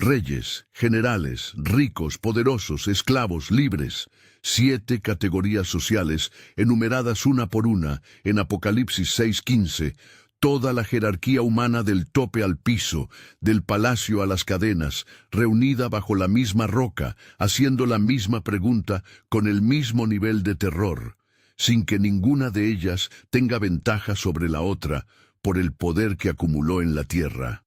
reyes, generales, ricos, poderosos, esclavos, libres. 7 categorías sociales enumeradas una por una en Apocalipsis 6:15. Toda la jerarquía humana del tope al piso, del palacio a las cadenas, reunida bajo la misma roca, haciendo la misma pregunta, con el mismo nivel de terror, sin que ninguna de ellas tenga ventaja sobre la otra, por el poder que acumuló en la tierra.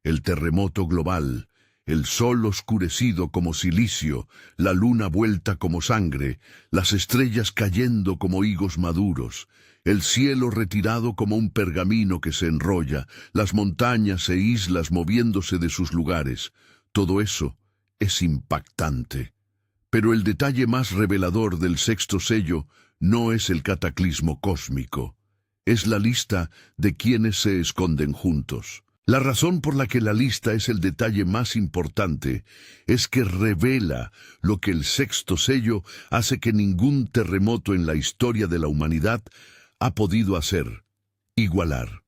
El terremoto global, el sol oscurecido como silicio, la luna vuelta como sangre, las estrellas cayendo como higos maduros, el cielo retirado como un pergamino que se enrolla, las montañas e islas moviéndose de sus lugares. Todo eso es impactante. Pero el detalle más revelador del sexto sello no es el cataclismo cósmico. Es la lista de quienes se esconden juntos. La razón por la que la lista es el detalle más importante es que revela lo que el sexto sello hace que ningún terremoto en la historia de la humanidad ha podido hacer: igualar.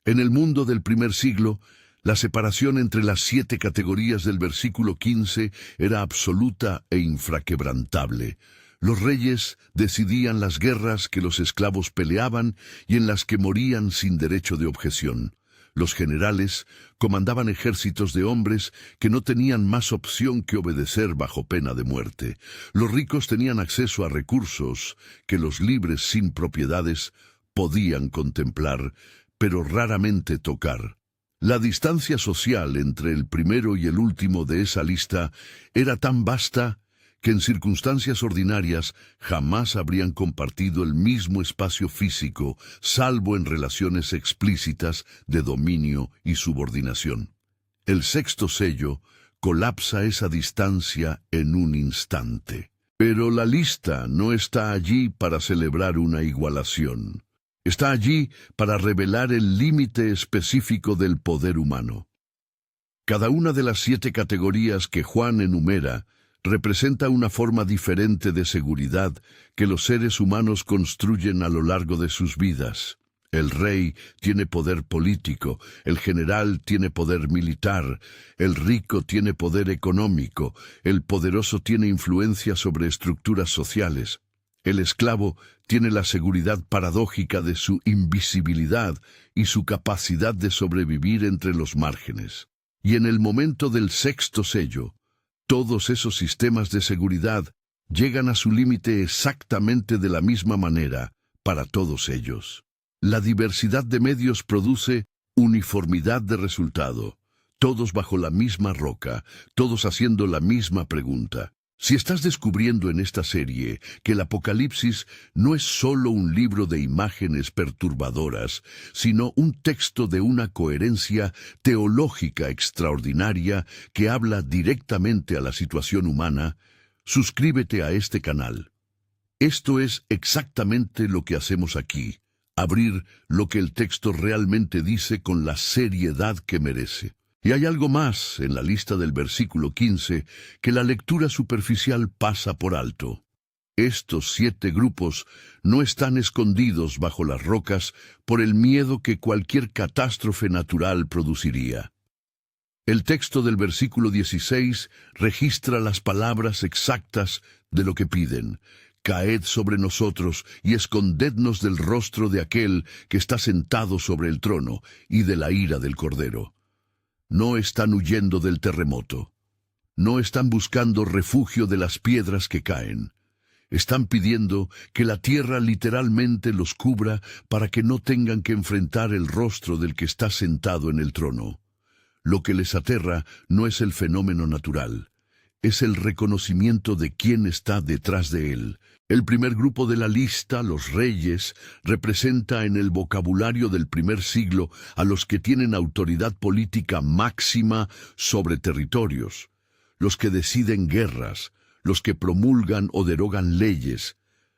En el mundo del primer siglo, la separación entre las 7 categorías del versículo 15 era absoluta e infraquebrantable. Los reyes decidían las guerras que los esclavos peleaban y en las que morían sin derecho de objeción. Los generales comandaban ejércitos de hombres que no tenían más opción que obedecer bajo pena de muerte. Los ricos tenían acceso a recursos que los libres sin propiedades podían contemplar, pero raramente tocar. La distancia social entre el primero y el último de esa lista era tan vasta que en circunstancias ordinarias jamás habrían compartido el mismo espacio físico, salvo en relaciones explícitas de dominio y subordinación. El sexto sello colapsa esa distancia en un instante. Pero la lista no está allí para celebrar una igualación. Está allí para revelar el límite específico del poder humano. Cada una de las 7 categorías que Juan enumera representa una forma diferente de seguridad que los seres humanos construyen a lo largo de sus vidas. El rey tiene poder político, el general tiene poder militar, el rico tiene poder económico, el poderoso tiene influencia sobre estructuras sociales. El esclavo tiene la seguridad paradójica de su invisibilidad y su capacidad de sobrevivir entre los márgenes. Y en el momento del sexto sello, todos esos sistemas de seguridad llegan a su límite exactamente de la misma manera para todos ellos. La diversidad de medios produce uniformidad de resultado, todos bajo la misma roca, todos haciendo la misma pregunta. Si estás descubriendo en esta serie que el Apocalipsis no es solo un libro de imágenes perturbadoras, sino un texto de una coherencia teológica extraordinaria que habla directamente a la situación humana, suscríbete a este canal. Esto es exactamente lo que hacemos aquí, abrir lo que el texto realmente dice con la seriedad que merece. Y hay algo más en la lista del versículo 15 que la lectura superficial pasa por alto. Estos 7 grupos no están escondidos bajo las rocas por el miedo que cualquier catástrofe natural produciría. El texto del versículo 16 registra las palabras exactas de lo que piden. Caed sobre nosotros y escondednos del rostro de aquel que está sentado sobre el trono y de la ira del Cordero. No están huyendo del terremoto. No están buscando refugio de las piedras que caen. Están pidiendo que la tierra literalmente los cubra para que no tengan que enfrentar el rostro del que está sentado en el trono. Lo que les aterra no es el fenómeno natural, es el reconocimiento de quién está detrás de él. El primer grupo de la lista, los reyes, representa en el vocabulario del primer siglo a los que tienen autoridad política máxima sobre territorios, los que deciden guerras, los que promulgan o derogan leyes,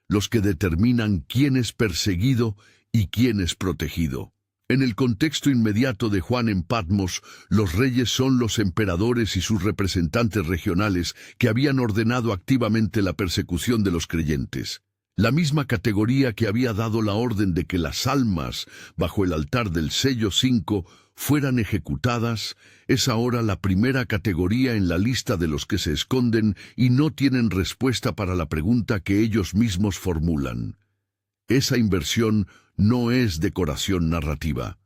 los que determinan quién es perseguido y quién es protegido. En el contexto inmediato de Juan en Patmos, los reyes son los emperadores y sus representantes regionales que habían ordenado activamente la persecución de los creyentes. La misma categoría que había dado la orden de que las almas bajo el altar del sello 5 fueran ejecutadas, es ahora la primera categoría en la lista de los que se esconden y no tienen respuesta para la pregunta que ellos mismos formulan. Esa inversión no es decoración narrativa,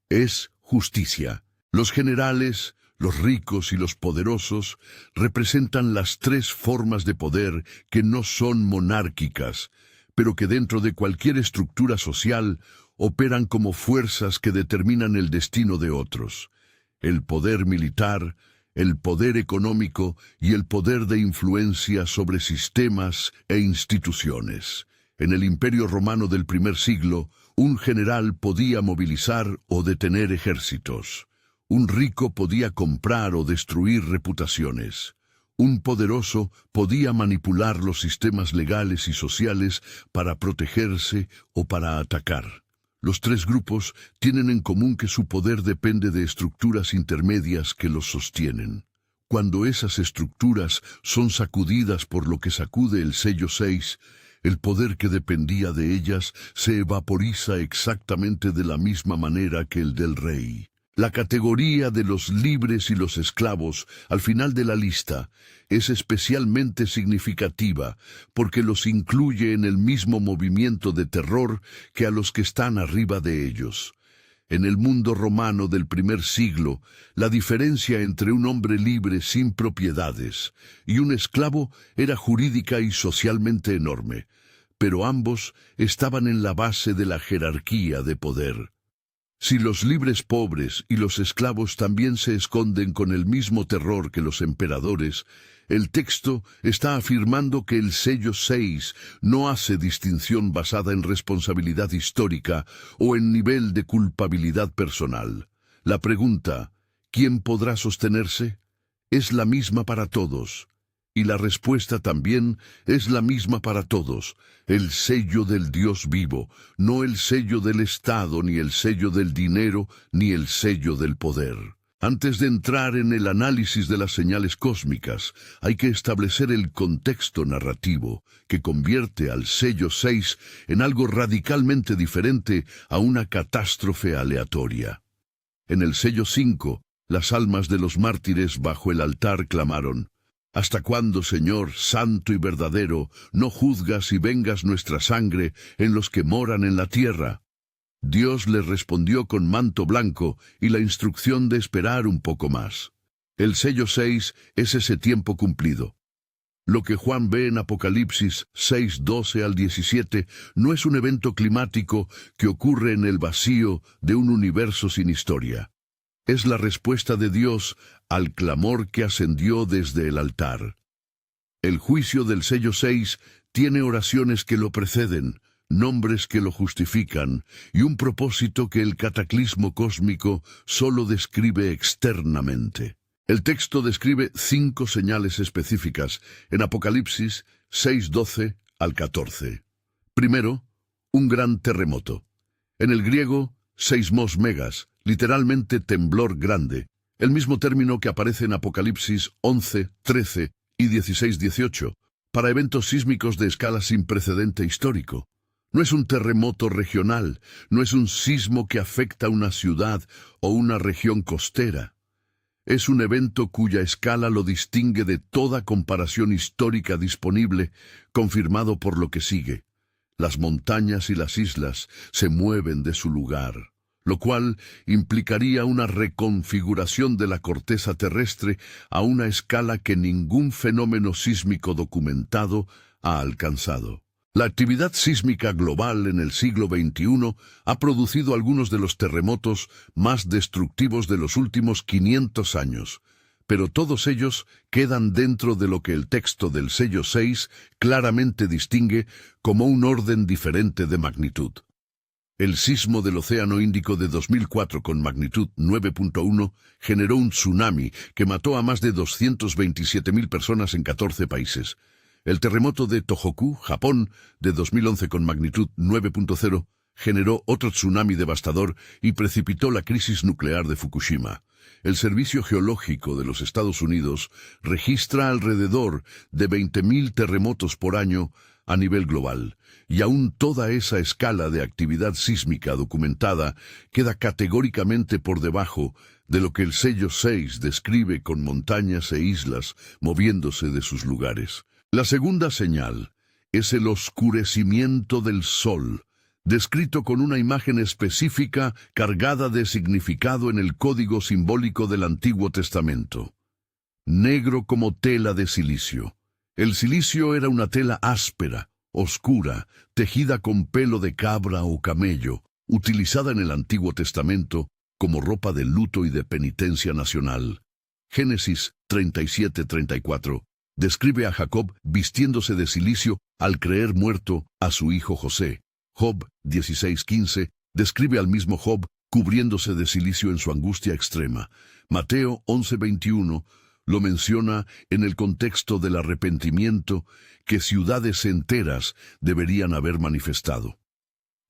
es justicia. Los generales, los ricos y los poderosos representan las tres formas de poder que no son monárquicas, pero que dentro de cualquier estructura social operan como fuerzas que determinan el destino de otros. El poder militar, el poder económico y el poder de influencia sobre sistemas e instituciones. En el Imperio Romano del primer siglo, un general podía movilizar o detener ejércitos. Un rico podía comprar o destruir reputaciones. Un poderoso podía manipular los sistemas legales y sociales para protegerse o para atacar. Los tres grupos tienen en común que su poder depende de estructuras intermedias que los sostienen. Cuando esas estructuras son sacudidas por lo que sacude el sello 6, el poder que dependía de ellas se evaporiza exactamente de la misma manera que el del rey. La categoría de los libres y los esclavos, al final de la lista, es especialmente significativa porque los incluye en el mismo movimiento de terror que a los que están arriba de ellos. En el mundo romano del primer siglo, la diferencia entre un hombre libre sin propiedades y un esclavo era jurídica y socialmente enorme, pero ambos estaban en la base de la jerarquía de poder. Si los libres pobres y los esclavos también se esconden con el mismo terror que los emperadores, el texto está afirmando que el sello 6 no hace distinción basada en responsabilidad histórica o en nivel de culpabilidad personal. La pregunta, ¿quién podrá sostenerse?, es la misma para todos. Y la respuesta también es la misma para todos: el sello del Dios vivo, no el sello del Estado, ni el sello del dinero, ni el sello del poder. Antes de entrar en el análisis de las señales cósmicas, hay que establecer el contexto narrativo que convierte al sello 6 en algo radicalmente diferente a una catástrofe aleatoria. En el sello 5, las almas de los mártires bajo el altar clamaron: ¿Hasta cuándo, Señor, santo y verdadero, no juzgas y vengas nuestra sangre en los que moran en la tierra? Dios les respondió con manto blanco y la instrucción de esperar un poco más. El sello 6 es ese tiempo cumplido. Lo que Juan ve en Apocalipsis 6:12 al 17 no es un evento climático que ocurre en el vacío de un universo sin historia. Es la respuesta de Dios al clamor que ascendió desde el altar. El juicio del sello 6 tiene oraciones que lo preceden, nombres que lo justifican y un propósito que el cataclismo cósmico solo describe externamente. El texto describe 5 señales específicas en Apocalipsis 6:12 al 14. Primero, un gran terremoto. En el griego, seismos megas, literalmente temblor grande, el mismo término que aparece en Apocalipsis 11, 13 y 16, 18, para eventos sísmicos de escala sin precedente histórico. No es un terremoto regional, no es un sismo que afecta a una ciudad o una región costera. Es un evento cuya escala lo distingue de toda comparación histórica disponible, confirmado por lo que sigue. Las montañas y las islas se mueven de su lugar, lo cual implicaría una reconfiguración de la corteza terrestre a una escala que ningún fenómeno sísmico documentado ha alcanzado. La actividad sísmica global en el siglo XXI ha producido algunos de los terremotos más destructivos de los últimos 500 años, pero todos ellos quedan dentro de lo que el texto del sello 6 claramente distingue como un orden diferente de magnitud. El sismo del Océano Índico de 2004 con magnitud 9.1 generó un tsunami que mató a más de 227.000 personas en 14 países. El terremoto de Tohoku, Japón, de 2011 con magnitud 9.0 generó otro tsunami devastador y precipitó la crisis nuclear de Fukushima. El Servicio Geológico de los Estados Unidos registra alrededor de 20.000 terremotos por año, a nivel global, y aún toda esa escala de actividad sísmica documentada queda categóricamente por debajo de lo que el sello 6 describe con montañas e islas moviéndose de sus lugares. La segunda señal es el oscurecimiento del sol, descrito con una imagen específica cargada de significado en el código simbólico del Antiguo Testamento. Negro como tela de silicio. El silicio era una tela áspera, oscura, tejida con pelo de cabra o camello, utilizada en el Antiguo Testamento como ropa de luto y de penitencia nacional. Génesis 37:34 describe a Jacob vistiéndose de silicio al creer muerto a su hijo José. Job 16:15 describe al mismo Job cubriéndose de silicio en su angustia extrema. Mateo 11:21 lo menciona en el contexto del arrepentimiento que ciudades enteras deberían haber manifestado.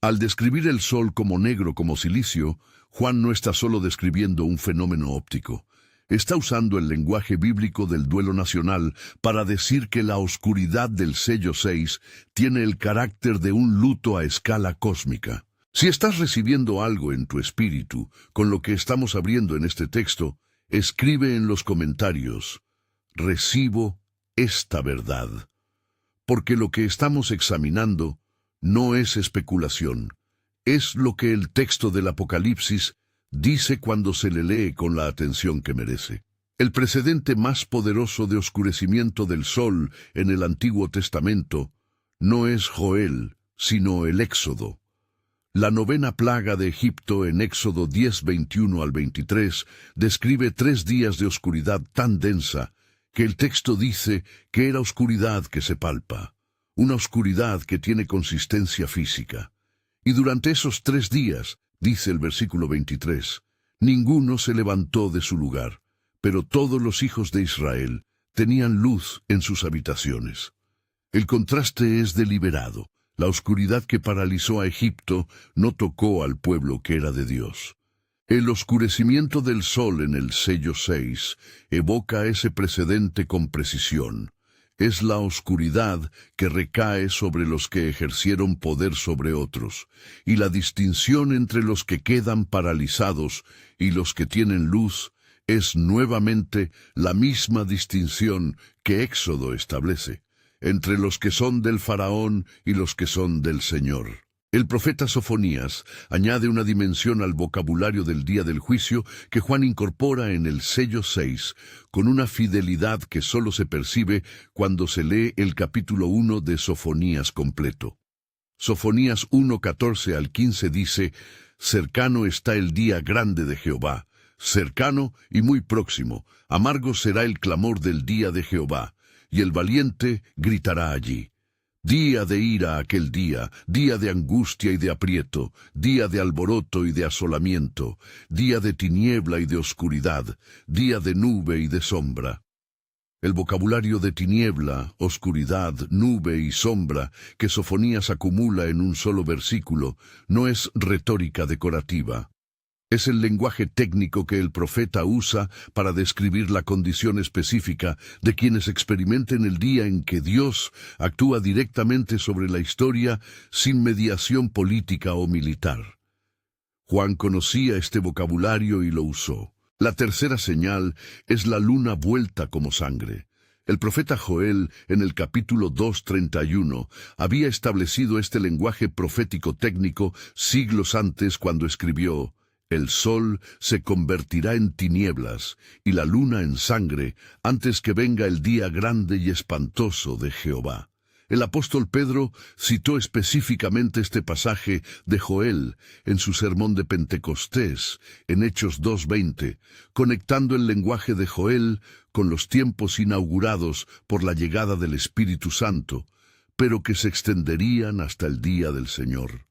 Al describir el sol como negro como silicio, Juan no está solo describiendo un fenómeno óptico. Está usando el lenguaje bíblico del duelo nacional para decir que la oscuridad del sello 6 tiene el carácter de un luto a escala cósmica. Si estás recibiendo algo en tu espíritu con lo que estamos abriendo en este texto, escribe en los comentarios: recibo esta verdad. Porque lo que estamos examinando no es especulación, es lo que el texto del Apocalipsis dice cuando se le lee con la atención que merece. El precedente más poderoso de oscurecimiento del sol en el Antiguo Testamento no es Joel, sino el Éxodo. La 9ª plaga de Egipto en Éxodo 10:21 al 23 describe 3 días de oscuridad tan densa que el texto dice que era oscuridad que se palpa, una oscuridad que tiene consistencia física. Y durante esos 3 días, dice el versículo 23, ninguno se levantó de su lugar, pero todos los hijos de Israel tenían luz en sus habitaciones. El contraste es deliberado. La oscuridad que paralizó a Egipto no tocó al pueblo que era de Dios. El oscurecimiento del sol en el sello 6 evoca ese precedente con precisión. Es la oscuridad que recae sobre los que ejercieron poder sobre otros, y la distinción entre los que quedan paralizados y los que tienen luz es nuevamente la misma distinción que Éxodo establece, entre los que son del faraón y los que son del Señor. El profeta Sofonías añade una dimensión al vocabulario del día del juicio que Juan incorpora en el sello 6, con una fidelidad que solo se percibe cuando se lee el capítulo 1 de Sofonías completo. Sofonías 1:14 al 15 dice: cercano está el día grande de Jehová, cercano y muy próximo, amargo será el clamor del día de Jehová, y el valiente gritará allí. Día de ira aquel día, día de angustia y de aprieto, día de alboroto y de asolamiento, día de tiniebla y de oscuridad, día de nube y de sombra. El vocabulario de tiniebla, oscuridad, nube y sombra que Sofonías acumula en un solo versículo no es retórica decorativa. Es el lenguaje técnico que el profeta usa para describir la condición específica de quienes experimenten el día en que Dios actúa directamente sobre la historia sin mediación política o militar. Juan conocía este vocabulario y lo usó. La tercera señal es la luna vuelta como sangre. El profeta Joel, en el capítulo 2:31, había establecido este lenguaje profético técnico siglos antes cuando escribió: el sol se convertirá en tinieblas y la luna en sangre antes que venga el día grande y espantoso de Jehová. El apóstol Pedro citó específicamente este pasaje de Joel en su sermón de Pentecostés, en Hechos 2:20, conectando el lenguaje de Joel con los tiempos inaugurados por la llegada del Espíritu Santo, pero que se extenderían hasta el día del Señor.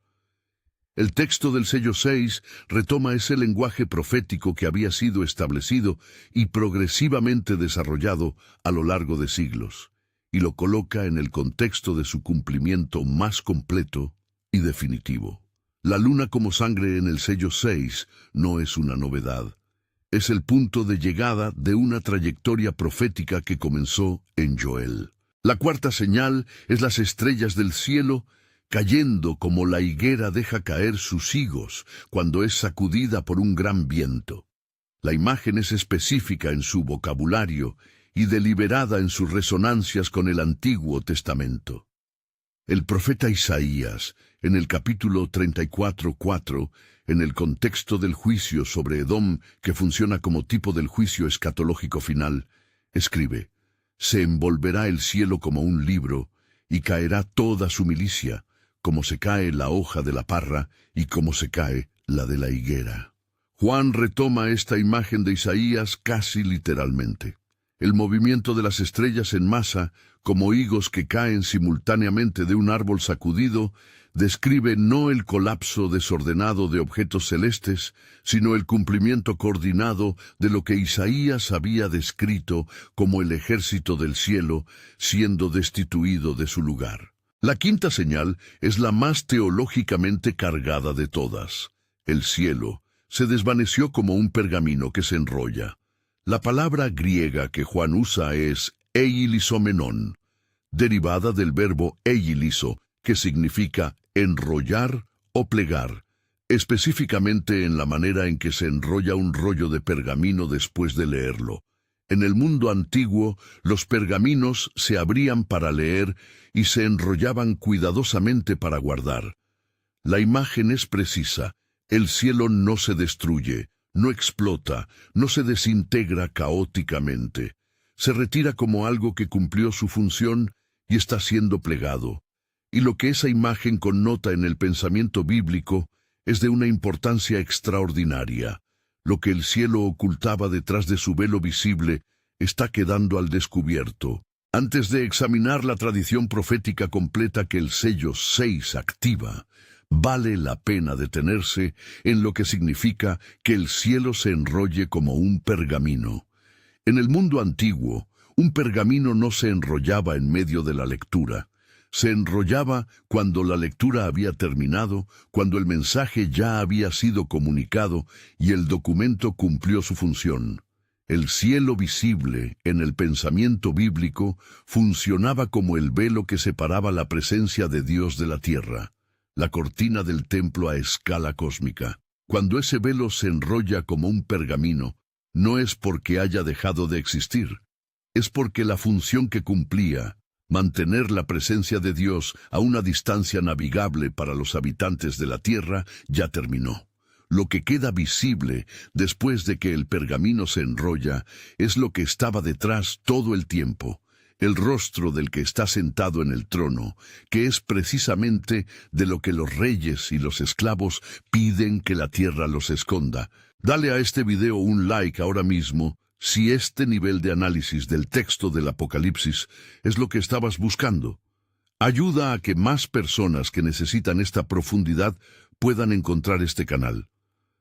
El texto del sello 6 retoma ese lenguaje profético que había sido establecido y progresivamente desarrollado a lo largo de siglos, y lo coloca en el contexto de su cumplimiento más completo y definitivo. La luna como sangre en el sello 6 no es una novedad. Es el punto de llegada de una trayectoria profética que comenzó en Joel. La cuarta señal es las estrellas del cielo cayendo como la higuera deja caer sus higos cuando es sacudida por un gran viento. La imagen es específica en su vocabulario y deliberada en sus resonancias con el Antiguo Testamento. El profeta Isaías, en el capítulo 34:4, en el contexto del juicio sobre Edom, que funciona como tipo del juicio escatológico final, escribe: «Se envolverá el cielo como un libro, y caerá toda su milicia, como se cae la hoja de la parra y como se cae la de la higuera». Juan retoma esta imagen de Isaías casi literalmente. El movimiento de las estrellas en masa, como higos que caen simultáneamente de un árbol sacudido, describe no el colapso desordenado de objetos celestes, sino el cumplimiento coordinado de lo que Isaías había descrito como el ejército del cielo siendo destituido de su lugar. La quinta señal es la más teológicamente cargada de todas. El cielo se desvaneció como un pergamino que se enrolla. La palabra griega que Juan usa es eilisomenon, derivada del verbo eiliso, que significa enrollar o plegar, específicamente en la manera en que se enrolla un rollo de pergamino después de leerlo. En el mundo antiguo, los pergaminos se abrían para leer y se enrollaban cuidadosamente para guardar. La imagen es precisa. El cielo no se destruye, no explota, no se desintegra caóticamente. Se retira como algo que cumplió su función y está siendo plegado. Y lo que esa imagen connota en el pensamiento bíblico es de una importancia extraordinaria. Lo que el cielo ocultaba detrás de su velo visible está quedando al descubierto. Antes de examinar la tradición profética completa que el sello 6 activa, vale la pena detenerse en lo que significa que el cielo se enrolle como un pergamino. En el mundo antiguo, un pergamino no se enrollaba en medio de la lectura. Se enrollaba cuando la lectura había terminado, cuando el mensaje ya había sido comunicado y el documento cumplió su función. El cielo visible, en el pensamiento bíblico, funcionaba como el velo que separaba la presencia de Dios de la tierra, la cortina del templo a escala cósmica. Cuando ese velo se enrolla como un pergamino, no es porque haya dejado de existir, es porque la función que cumplía, mantener la presencia de Dios a una distancia navegable para los habitantes de la tierra, ya terminó. Lo que queda visible después de que el pergamino se enrolla es lo que estaba detrás todo el tiempo, el rostro del que está sentado en el trono, que es precisamente de lo que los reyes y los esclavos piden que la tierra los esconda. Dale a este video un like ahora mismo si este nivel de análisis del texto del Apocalipsis es lo que estabas buscando. Ayuda a que más personas que necesitan esta profundidad puedan encontrar este canal.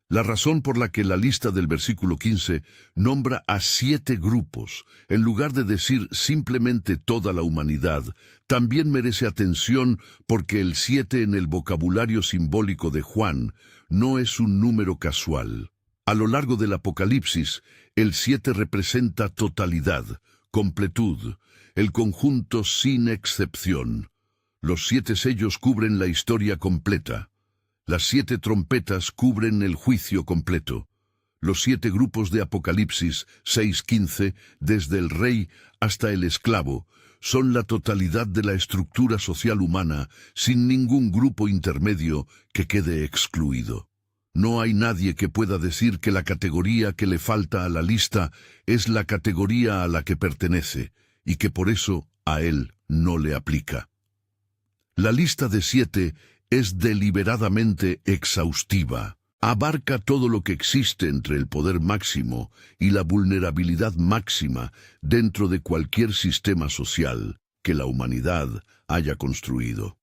La razón por la que la lista del versículo 15 nombra a 7 grupos, en lugar de decir simplemente toda la humanidad, también merece atención porque el 7 en el vocabulario simbólico de Juan no es un número casual. A lo largo del Apocalipsis, el 7 representa totalidad, completud, el conjunto sin excepción. Los 7 sellos cubren la historia completa. Las 7 trompetas cubren el juicio completo. Los 7 grupos de Apocalipsis 6:15, desde el rey hasta el esclavo, son la totalidad de la estructura social humana, sin ningún grupo intermedio que quede excluido. No hay nadie que pueda decir que la categoría que le falta a la lista es la categoría a la que pertenece, y que por eso a él no le aplica. La lista de 7 es deliberadamente exhaustiva. Abarca todo lo que existe entre el poder máximo y la vulnerabilidad máxima dentro de cualquier sistema social que la humanidad haya construido.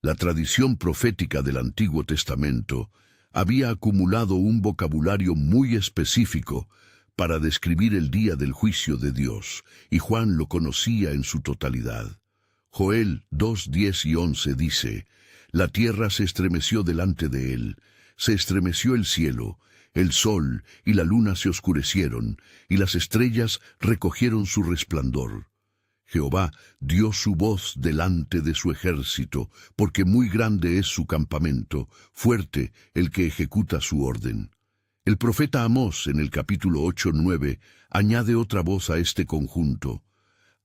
La tradición profética del Antiguo Testamento había acumulado un vocabulario muy específico para describir el día del juicio de Dios, y Juan lo conocía en su totalidad. Joel 2:10 y 11 dice: «La tierra se estremeció delante de él, se estremeció el cielo, el sol y la luna se oscurecieron, y las estrellas recogieron su resplandor». Jehová dio su voz delante de su ejército, porque muy grande es su campamento, fuerte el que ejecuta su orden. El profeta Amós, en el capítulo 8-9, añade otra voz a este conjunto.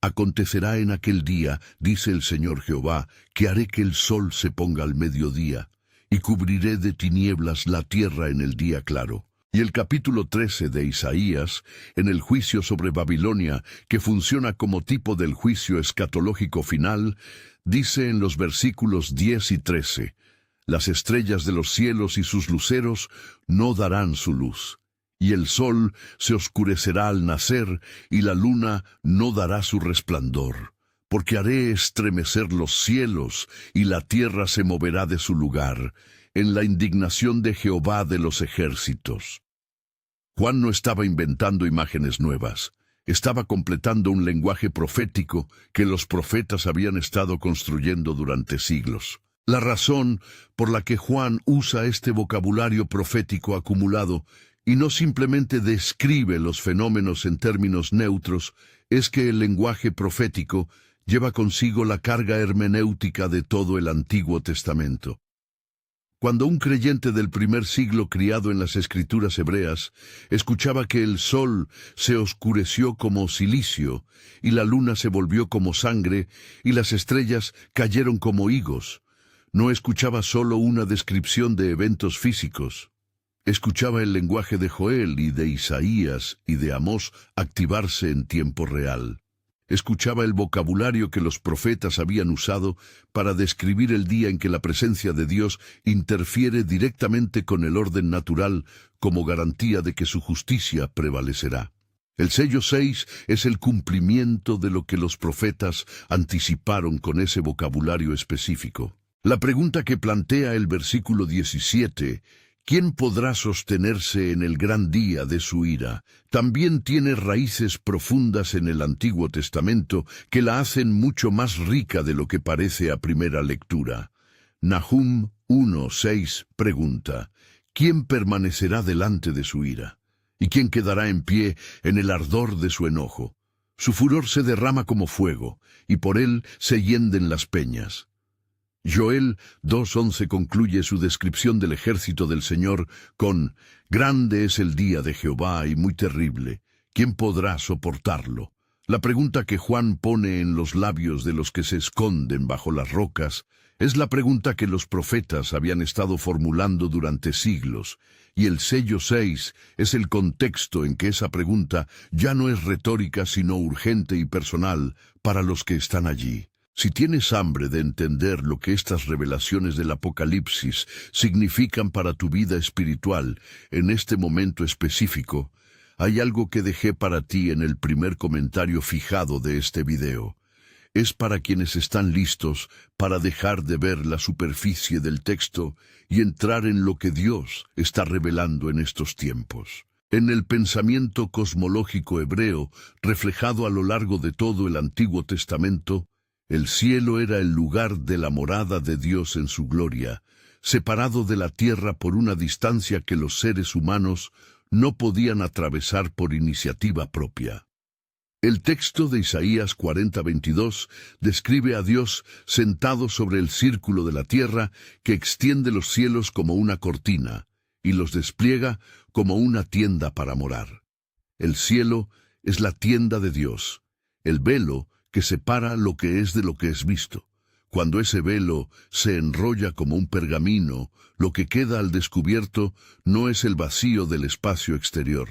Acontecerá en aquel día, dice el Señor Jehová, que haré que el sol se ponga al mediodía, y cubriré de tinieblas la tierra en el día claro. Y el capítulo 13 de Isaías, en el juicio sobre Babilonia, que funciona como tipo del juicio escatológico final, dice en los versículos 10 y 13, «Las estrellas de los cielos y sus luceros no darán su luz, y el sol se oscurecerá al nacer, y la luna no dará su resplandor, porque haré estremecer los cielos, y la tierra se moverá de su lugar, en la indignación de Jehová de los ejércitos». Juan no estaba inventando imágenes nuevas, estaba completando un lenguaje profético que los profetas habían estado construyendo durante siglos. La razón por la que Juan usa este vocabulario profético acumulado y no simplemente describe los fenómenos en términos neutros es que el lenguaje profético lleva consigo la carga hermenéutica de todo el Antiguo Testamento. Cuando un creyente del primer siglo criado en las escrituras hebreas escuchaba que el sol se oscureció como cilicio, y la luna se volvió como sangre, y las estrellas cayeron como higos, no escuchaba solo una descripción de eventos físicos. Escuchaba el lenguaje de Joel y de Isaías y de Amós activarse en tiempo real. Escuchaba el vocabulario que los profetas habían usado para describir el día en que la presencia de Dios interfiere directamente con el orden natural como garantía de que su justicia prevalecerá. El sello 6 es el cumplimiento de lo que los profetas anticiparon con ese vocabulario específico. La pregunta que plantea el versículo 17, ¿quién podrá sostenerse en el gran día de su ira?, también tiene raíces profundas en el Antiguo Testamento que la hacen mucho más rica de lo que parece a primera lectura. Nahum 1:6 pregunta, ¿quién permanecerá delante de su ira? ¿Y quién quedará en pie en el ardor de su enojo? Su furor se derrama como fuego, y por él se hienden las peñas. Joel 2:11 concluye su descripción del ejército del Señor con «Grande es el día de Jehová y muy terrible. ¿Quién podrá soportarlo?». La pregunta que Juan pone en los labios de los que se esconden bajo las rocas es la pregunta que los profetas habían estado formulando durante siglos, y el sello 6 es el contexto en que esa pregunta ya no es retórica sino urgente y personal para los que están allí. Si tienes hambre de entender lo que estas revelaciones del Apocalipsis significan para tu vida espiritual en este momento específico, hay algo que dejé para ti en el primer comentario fijado de este video. Es para quienes están listos para dejar de ver la superficie del texto y entrar en lo que Dios está revelando en estos tiempos. En el pensamiento cosmológico hebreo, reflejado a lo largo de todo el Antiguo Testamento, el cielo era el lugar de la morada de Dios en su gloria, separado de la tierra por una distancia que los seres humanos no podían atravesar por iniciativa propia. El texto de Isaías 40:22 describe a Dios sentado sobre el círculo de la tierra que extiende los cielos como una cortina y los despliega como una tienda para morar. El cielo es la tienda de Dios, el velo que separa lo que es de lo que es visto. Cuando ese velo se enrolla como un pergamino, lo que queda al descubierto no es el vacío del espacio exterior,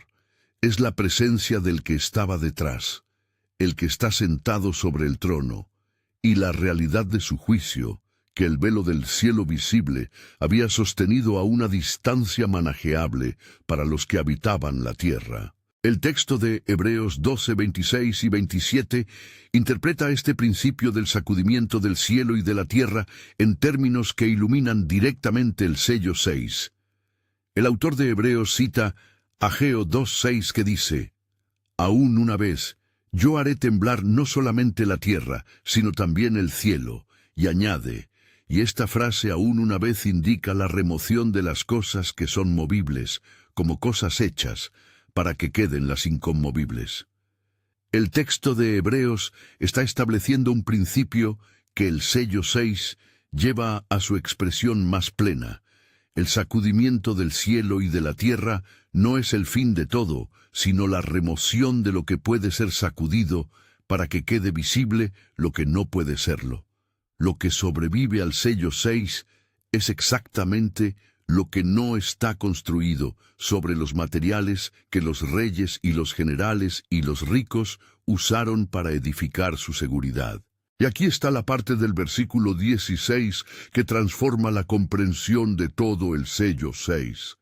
es la presencia del que estaba detrás, el que está sentado sobre el trono, y la realidad de su juicio, que el velo del cielo visible había sostenido a una distancia manajeable para los que habitaban la tierra. El texto de Hebreos 12:26 y 27 interpreta este principio del sacudimiento del cielo y de la tierra en términos que iluminan directamente el sello 6. El autor de Hebreos cita Ageo 2:6 que dice, «Aún una vez, yo haré temblar no solamente la tierra, sino también el cielo», y añade, y esta frase aún una vez indica la remoción de las cosas que son movibles, como cosas hechas, para que queden las inconmovibles. El texto de Hebreos está estableciendo un principio que el sello 6 lleva a su expresión más plena. El sacudimiento del cielo y de la tierra no es el fin de todo, sino la remoción de lo que puede ser sacudido para que quede visible lo que no puede serlo. Lo que sobrevive al sello 6 es exactamente lo que no está construido sobre los materiales que los reyes y los generales y los ricos usaron para edificar su seguridad. Y aquí está la parte del versículo 16 que transforma la comprensión de todo el sello 6.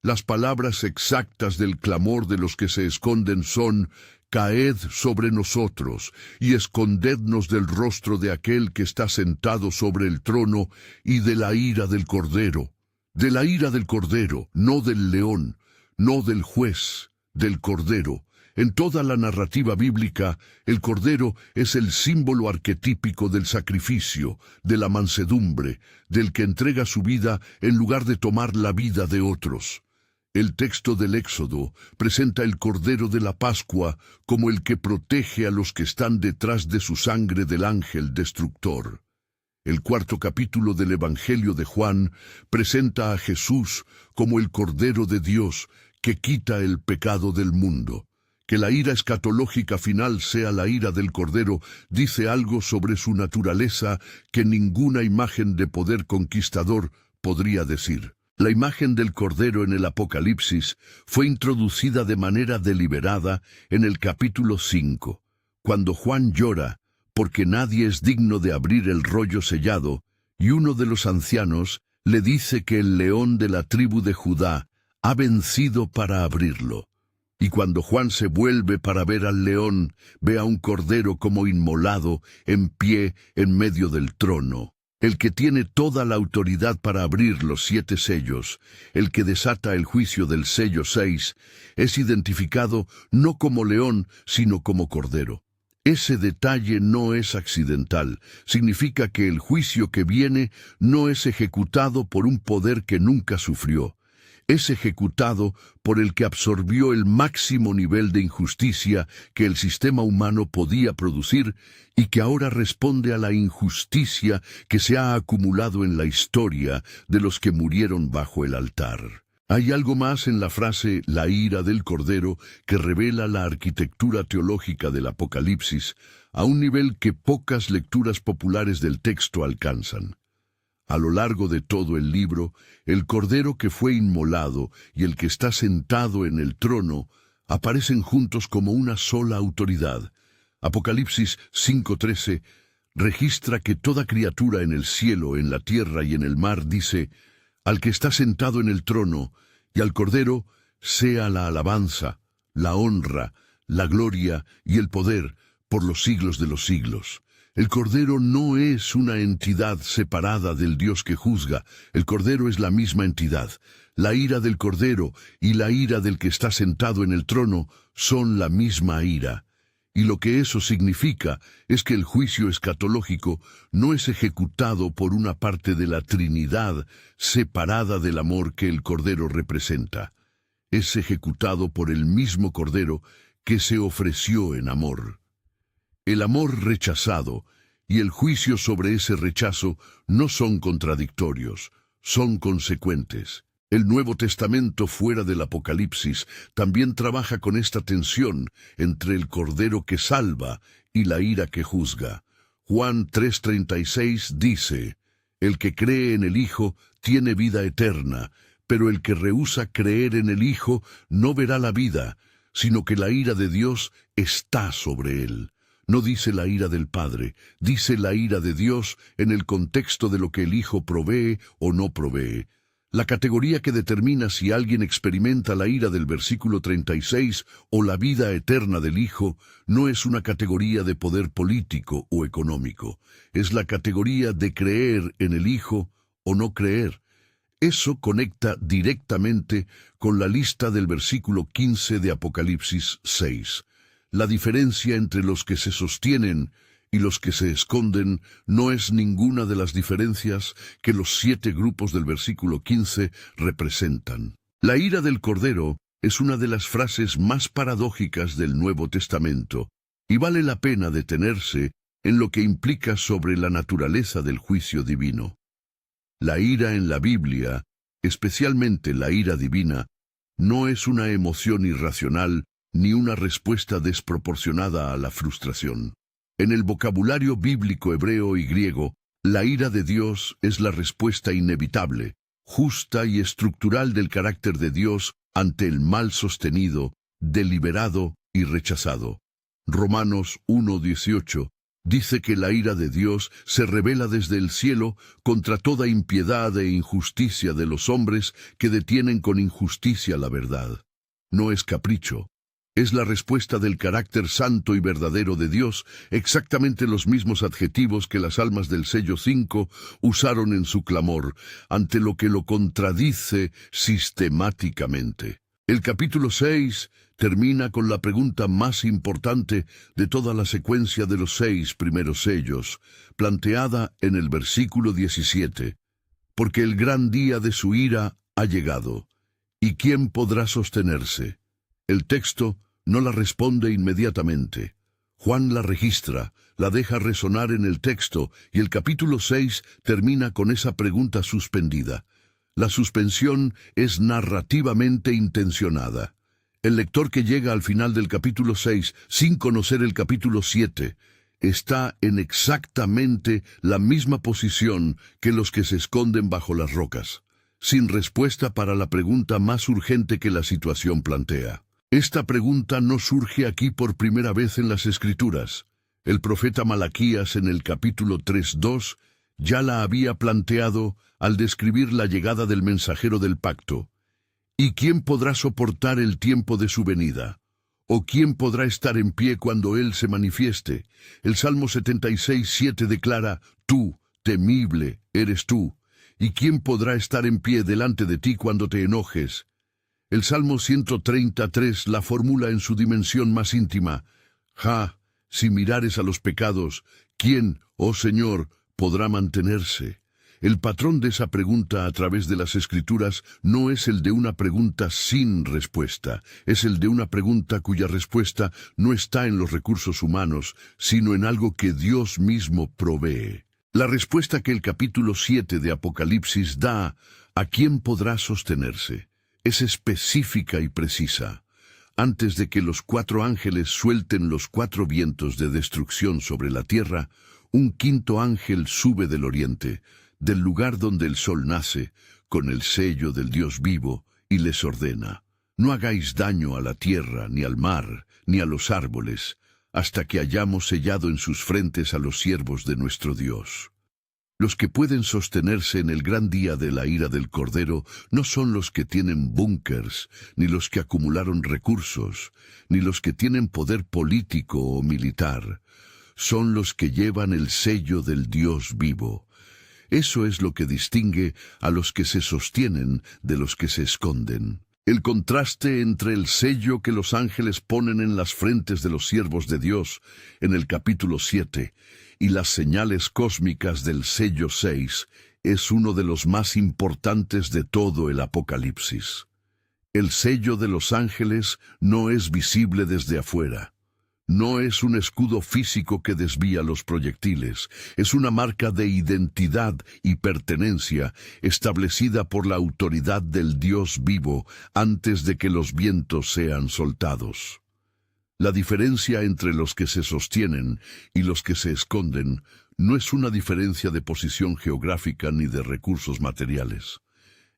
Las palabras exactas del clamor de los que se esconden son: «Caed sobre nosotros, y escondednos del rostro de aquel que está sentado sobre el trono y de la ira del Cordero». De la ira del Cordero, no del león, no del juez, del Cordero. En toda la narrativa bíblica, el Cordero es el símbolo arquetípico del sacrificio, de la mansedumbre, del que entrega su vida en lugar de tomar la vida de otros. El texto del Éxodo presenta el Cordero de la Pascua como el que protege a los que están detrás de su sangre del ángel destructor. El cuarto capítulo del Evangelio de Juan presenta a Jesús como el Cordero de Dios que quita el pecado del mundo. Que la ira escatológica final sea la ira del Cordero dice algo sobre su naturaleza que ninguna imagen de poder conquistador podría decir. La imagen del Cordero en el Apocalipsis fue introducida de manera deliberada en el capítulo 5, cuando Juan llora porque nadie es digno de abrir el rollo sellado, y uno de los ancianos le dice que el león de la tribu de Judá ha vencido para abrirlo. Y cuando Juan se vuelve para ver al león, ve a un cordero como inmolado, en pie, en medio del trono. El que tiene toda la autoridad para abrir los 7 sellos, el que desata el juicio del sello 6, es identificado no como león, sino como cordero. Ese detalle no es accidental, significa que el juicio que viene no es ejecutado por un poder que nunca sufrió. Es ejecutado por el que absorbió el máximo nivel de injusticia que el sistema humano podía producir y que ahora responde a la injusticia que se ha acumulado en la historia de los que murieron bajo el altar. Hay algo más en la frase «la ira del Cordero» que revela la arquitectura teológica del Apocalipsis a un nivel que pocas lecturas populares del texto alcanzan. A lo largo de todo el libro, el Cordero que fue inmolado y el que está sentado en el trono aparecen juntos como una sola autoridad. Apocalipsis 5:13 registra que toda criatura en el cielo, en la tierra y en el mar dice: «Al que está sentado en el trono y al Cordero sea la alabanza, la honra, la gloria y el poder por los siglos de los siglos». El Cordero no es una entidad separada del Dios que juzga. El Cordero es la misma entidad. La ira del Cordero y la ira del que está sentado en el trono son la misma ira. Y lo que eso significa es que el juicio escatológico no es ejecutado por una parte de la Trinidad separada del amor que el Cordero representa. Es ejecutado por el mismo Cordero que se ofreció en amor. El amor rechazado y el juicio sobre ese rechazo no son contradictorios, son consecuentes. El Nuevo Testamento fuera del Apocalipsis también trabaja con esta tensión entre el Cordero que salva y la ira que juzga. Juan 3:36 dice: «El que cree en el Hijo tiene vida eterna, pero el que rehúsa creer en el Hijo no verá la vida, sino que la ira de Dios está sobre él». No dice la ira del Padre, dice la ira de Dios en el contexto de lo que el Hijo provee o no provee. La categoría que determina si alguien experimenta la ira del versículo 36 o la vida eterna del Hijo no es una categoría de poder político o económico. Es la categoría de creer en el Hijo o no creer. Eso conecta directamente con la lista del versículo 15 de Apocalipsis 6. La diferencia entre los que se sostienen y los que se esconden no es ninguna de las diferencias que los 7 grupos del versículo 15 representan. La ira del Cordero es una de las frases más paradójicas del Nuevo Testamento. Y vale la pena detenerse en lo que implica sobre la naturaleza del juicio divino. La ira en la Biblia, especialmente la ira divina, no es una emoción irracional ni una respuesta desproporcionada a la frustración. En el vocabulario bíblico hebreo y griego, la ira de Dios es la respuesta inevitable, justa y estructural del carácter de Dios ante el mal sostenido, deliberado y rechazado. Romanos 1:18 dice que la ira de Dios se revela desde el cielo contra toda impiedad e injusticia de los hombres que detienen con injusticia la verdad. No es capricho. Es la respuesta del carácter santo y verdadero de Dios, exactamente los mismos adjetivos que las almas del sello 5 usaron en su clamor, ante lo que lo contradice sistemáticamente. El capítulo 6 termina con la pregunta más importante de toda la secuencia de los 6 primeros sellos, planteada en el versículo 17. Porque el gran día de su ira ha llegado, ¿y quién podrá sostenerse? El texto no la responde inmediatamente. Juan la registra, la deja resonar en el texto, y el capítulo 6 termina con esa pregunta suspendida. La suspensión es narrativamente intencionada. El lector que llega al final del capítulo 6 sin conocer el capítulo 7 está en exactamente la misma posición que los que se esconden bajo las rocas, sin respuesta para la pregunta más urgente que la situación plantea. Esta pregunta no surge aquí por primera vez en las Escrituras. El profeta Malaquías en el capítulo 3:2 ya la había planteado al describir la llegada del mensajero del pacto. ¿Y quién podrá soportar el tiempo de su venida? ¿O quién podrá estar en pie cuando Él se manifieste? El Salmo 76:7 declara, Tú, temible, eres tú. ¿Y quién podrá estar en pie delante de ti cuando te enojes? El Salmo 133 la formula en su dimensión más íntima. Si mirares a los pecados, ¿quién, oh Señor, podrá mantenerse? El patrón de esa pregunta a través de las Escrituras no es el de una pregunta sin respuesta, es el de una pregunta cuya respuesta no está en los recursos humanos, sino en algo que Dios mismo provee. La respuesta que el capítulo 7 de Apocalipsis da a quién podrá sostenerse es específica y precisa. Antes de que los 4 ángeles suelten los 4 vientos de destrucción sobre la tierra, un quinto ángel sube del oriente, del lugar donde el sol nace, con el sello del Dios vivo, y les ordena, no hagáis daño a la tierra, ni al mar, ni a los árboles, hasta que hayamos sellado en sus frentes a los siervos de nuestro Dios. Los que pueden sostenerse en el gran día de la ira del Cordero no son los que tienen búnkers, ni los que acumularon recursos, ni los que tienen poder político o militar. Son los que llevan el sello del Dios vivo. Eso es lo que distingue a los que se sostienen de los que se esconden. El contraste entre el sello que los ángeles ponen en las frentes de los siervos de Dios en el capítulo 7 y las señales cósmicas del sello 6 es uno de los más importantes de todo el Apocalipsis. El sello de los ángeles no es visible desde afuera. No es un escudo físico que desvía los proyectiles, es una marca de identidad y pertenencia establecida por la autoridad del Dios vivo antes de que los vientos sean soltados. La diferencia entre los que se sostienen y los que se esconden no es una diferencia de posición geográfica ni de recursos materiales.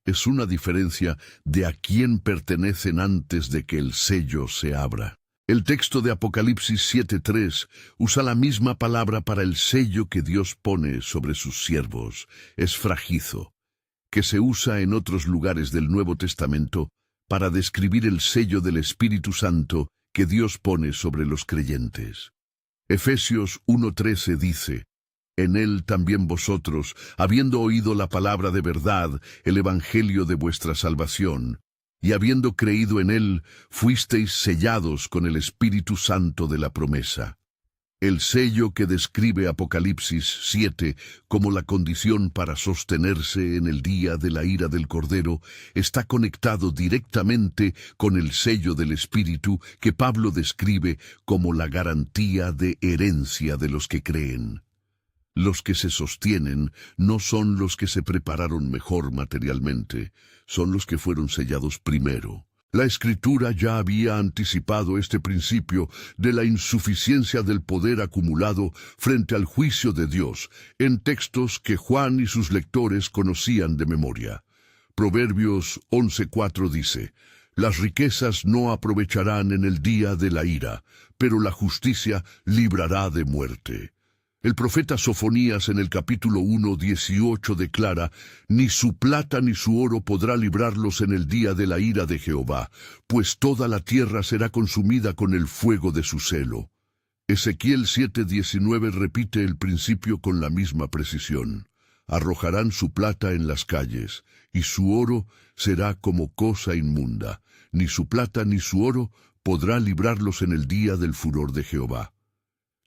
Es una diferencia de a quién pertenecen antes de que el sello se abra. El texto de Apocalipsis 7:3 usa la misma palabra para el sello que Dios pone sobre sus siervos, esfragizo, que se usa en otros lugares del Nuevo Testamento para describir el sello del Espíritu Santo que Dios pone sobre los creyentes. Efesios 1:13 dice, en él también vosotros, habiendo oído la palabra de verdad, el evangelio de vuestra salvación, y habiendo creído en él, fuisteis sellados con el Espíritu Santo de la promesa. El sello que describe Apocalipsis 7 como la condición para sostenerse en el día de la ira del Cordero está conectado directamente con el sello del Espíritu que Pablo describe como la garantía de herencia de los que creen. Los que se sostienen no son los que se prepararon mejor materialmente, son los que fueron sellados primero. La Escritura ya había anticipado este principio de la insuficiencia del poder acumulado frente al juicio de Dios en textos que Juan y sus lectores conocían de memoria. Proverbios 11:4 dice: «Las riquezas no aprovecharán en el día de la ira, pero la justicia librará de muerte». El profeta Sofonías en el capítulo 1:18 declara: «Ni su plata ni su oro podrá librarlos en el día de la ira de Jehová, pues toda la tierra será consumida con el fuego de su celo». Ezequiel 7:19 repite el principio con la misma precisión: «Arrojarán su plata en las calles, y su oro será como cosa inmunda. Ni su plata ni su oro podrá librarlos en el día del furor de Jehová».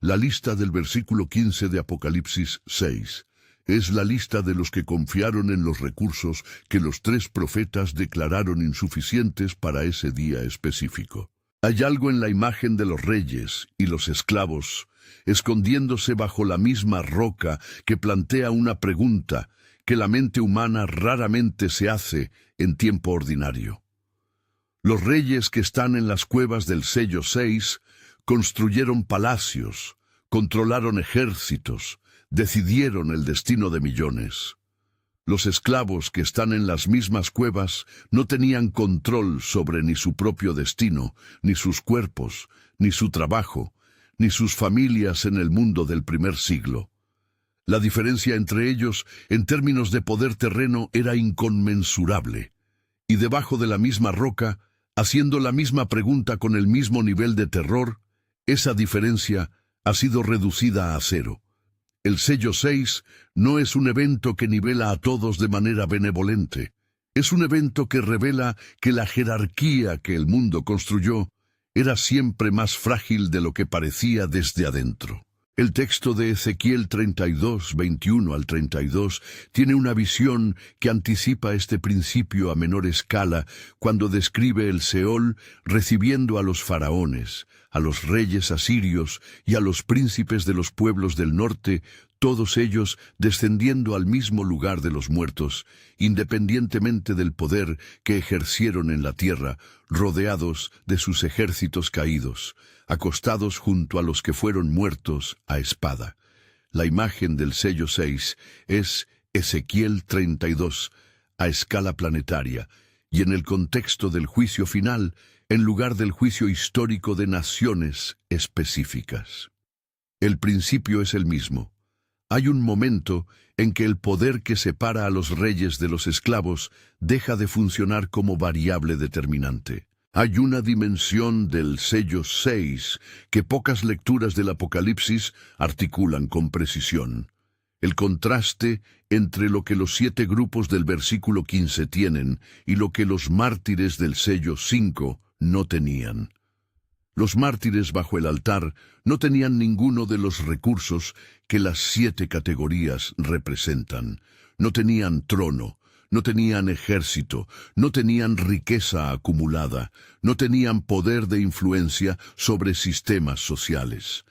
La lista del versículo 15 de Apocalipsis 6 es la lista de los que confiaron en los recursos que los 3 profetas declararon insuficientes para ese día específico. Hay algo en la imagen de los reyes y los esclavos, escondiéndose bajo la misma roca, que plantea una pregunta que la mente humana raramente se hace en tiempo ordinario. Los reyes que están en las cuevas del sello 6 construyeron palacios, controlaron ejércitos, decidieron el destino de millones. Los esclavos que están en las mismas cuevas no tenían control sobre ni su propio destino, ni sus cuerpos, ni su trabajo, ni sus familias en el mundo del primer siglo. La diferencia entre ellos, en términos de poder terreno, era inconmensurable. Y debajo de la misma roca, haciendo la misma pregunta con el mismo nivel de terror, esa diferencia ha sido reducida a 0. El sello 6 no es un evento que nivela a todos de manera benevolente. Es un evento que revela que la jerarquía que el mundo construyó era siempre más frágil de lo que parecía desde adentro. El texto de Ezequiel 32, 21 al 32, tiene una visión que anticipa este principio a menor escala cuando describe el Seol recibiendo a los faraones, a los reyes asirios y a los príncipes de los pueblos del norte, todos ellos descendiendo al mismo lugar de los muertos, independientemente del poder que ejercieron en la tierra, rodeados de sus ejércitos caídos, acostados junto a los que fueron muertos a espada. La imagen del sello 6 es Ezequiel 32, a escala planetaria, y en el contexto del juicio final, en lugar del juicio histórico de naciones específicas. El principio es el mismo. Hay un momento en que el poder que separa a los reyes de los esclavos deja de funcionar como variable determinante. Hay una dimensión del sello 6 que pocas lecturas del Apocalipsis articulan con precisión. El contraste entre lo que los 7 grupos del versículo 15 tienen y lo que los mártires del sello 5 no tenían. Los mártires bajo el altar no tenían ninguno de los recursos que las 7 categorías representan. No tenían trono, no tenían ejército, no tenían riqueza acumulada, no tenían poder de influencia sobre sistemas sociales.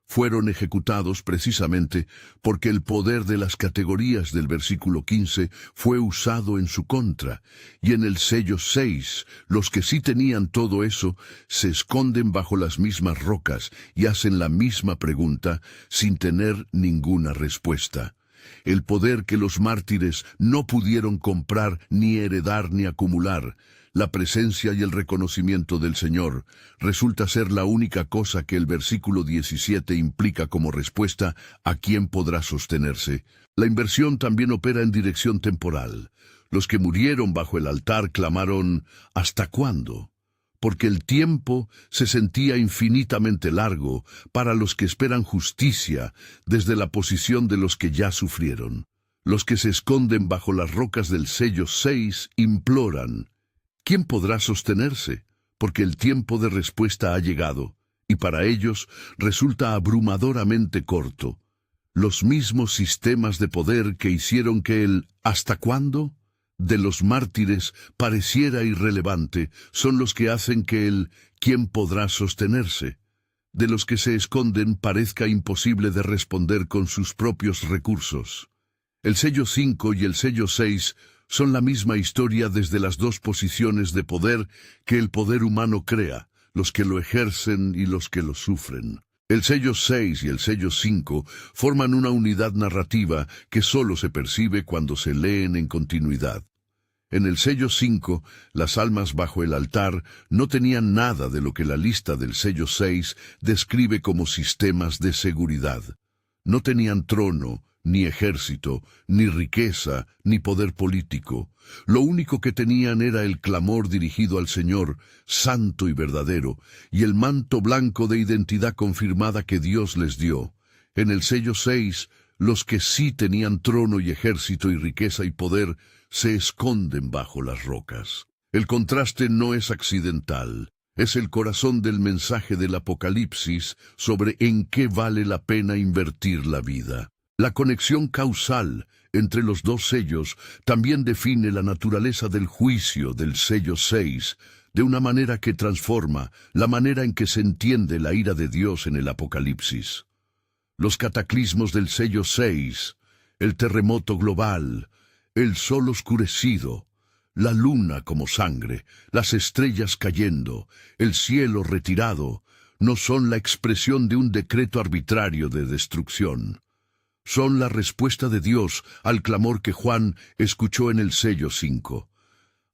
Fueron ejecutados precisamente porque el poder de las categorías del versículo 15 fue usado en su contra, y en el sello 6, los que sí tenían todo eso se esconden bajo las mismas rocas y hacen la misma pregunta sin tener ninguna respuesta. El poder que los mártires no pudieron comprar, ni heredar, ni acumular, la presencia y el reconocimiento del Señor, resulta ser la única cosa que el versículo 17 implica como respuesta a quién podrá sostenerse. La inversión también opera en dirección temporal. Los que murieron bajo el altar clamaron: ¿hasta cuándo? Porque el tiempo se sentía infinitamente largo para los que esperan justicia desde la posición de los que ya sufrieron. Los que se esconden bajo las rocas del sello 6 imploran: ¿quién podrá sostenerse? Porque el tiempo de respuesta ha llegado. y para ellos resulta abrumadoramente corto. Los mismos sistemas de poder que hicieron que el «¿hasta cuándo?» de los mártires pareciera irrelevante son los que hacen que el «¿quién podrá sostenerse?» de los que se esconden parezca imposible de responder con sus propios recursos. El sello 5 y el sello 6 son la misma historia desde las dos posiciones de poder que el poder humano crea, los que lo ejercen y los que lo sufren. El sello 6 y el sello 5 forman una unidad narrativa que solo se percibe cuando se leen en continuidad. En el sello 5, las almas bajo el altar no tenían nada de lo que la lista del sello 6 describe como sistemas de seguridad. No tenían trono, ni ejército, ni riqueza, ni poder político. Lo único que tenían era el clamor dirigido al Señor, santo y verdadero, y el manto blanco de identidad confirmada que Dios les dio. En el sello 6, los que sí tenían trono y ejército y riqueza y poder, se esconden bajo las rocas. El contraste no es accidental. Es el corazón del mensaje del Apocalipsis sobre en qué vale la pena invertir la vida. La conexión causal entre los dos sellos también define la naturaleza del juicio del sello 6, de una manera que transforma la manera en que se entiende la ira de Dios en el Apocalipsis. Los cataclismos del sello 6, el terremoto global, el sol oscurecido, la luna como sangre, las estrellas cayendo, el cielo retirado, no son la expresión de un decreto arbitrario de destrucción. Son la respuesta de Dios al clamor que Juan escuchó en el sello 5.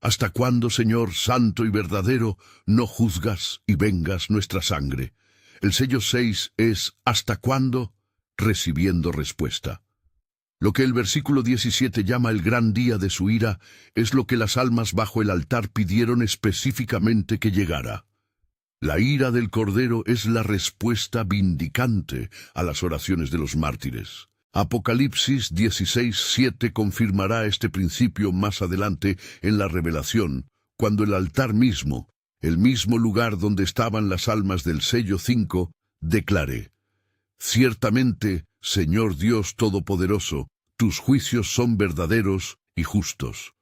¿Hasta cuándo, Señor santo y verdadero, no juzgas y vengas nuestra sangre? El sello 6 es ¿hasta cuándo? Recibiendo respuesta. Lo que el versículo 17 llama el gran día de su ira es lo que las almas bajo el altar pidieron específicamente que llegara. La ira del Cordero es la respuesta vindicante a las oraciones de los mártires. Apocalipsis 16:7 confirmará este principio más adelante en la revelación, cuando el altar mismo, el mismo lugar donde estaban las almas del sello 5, declare: «Ciertamente, Señor Dios Todopoderoso, tus juicios son verdaderos y justos».